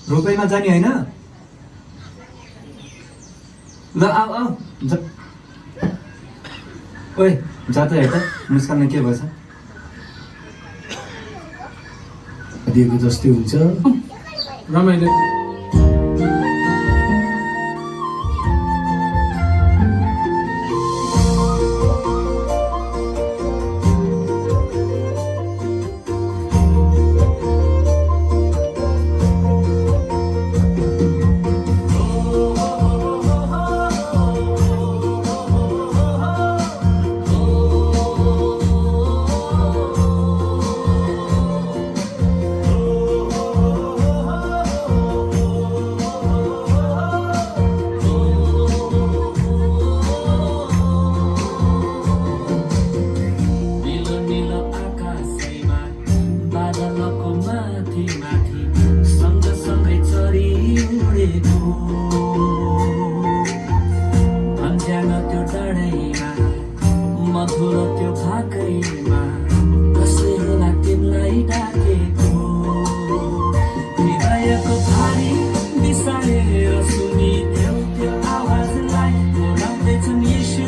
रोपैमा जाने होइन? ल आऊ आऊ जा। ओए जा त हेर त मुस्कानमा के भएछ? दिएको जस्तै हुन्छ रमाइलो। मधुर त्यो भाकैमा कसैलाई तिमीलाई डाकेको हृदयको भारी बिसाएर सुनिदेऊ त्यो आवाजलाई बोलाउँदैछन् येशू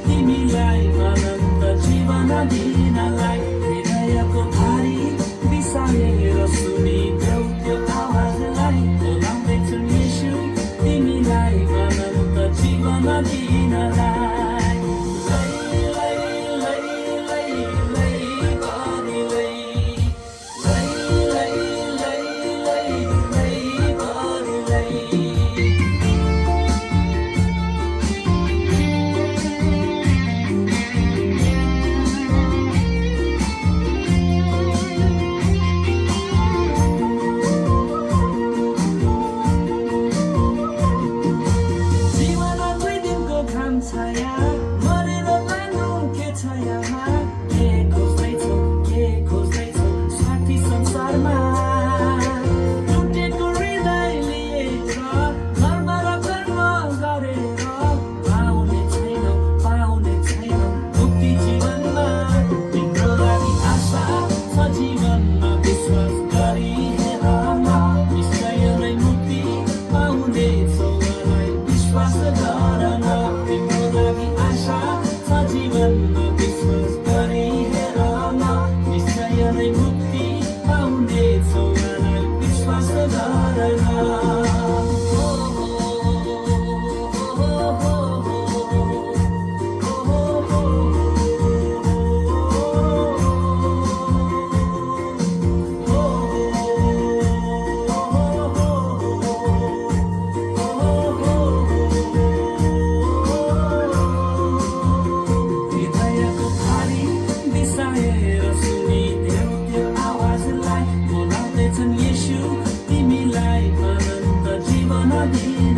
तिमीलाई अनन्त जीवन दिनलाई हृदयको भारी बिसाएर सुनिदेऊ त्यो आवाजलाई बोलाउँदैछन् येशू तिमीलाई अनन्त जीवन दिनलाई मरेर लानु के छायामा के खोज्दैछौ साथी संसारमा टुटेको हृदय लिएर कर्म र कर्म गरेर पाउने छैनौ मुक्ति जीवनमा तिम्रो लागि आशा छ जीवनमा विश्वास गरी हेर न निश्चय नै मुक्ति पाउनेछौ मलाई विश्वास गर न जीवनमा विश्वास गरी हेर न निश्चय नै मुक्ति पाउनेछौ मलाई विश्वास गर न येशू तिमीलाई अनन्त जीवन दिन्छ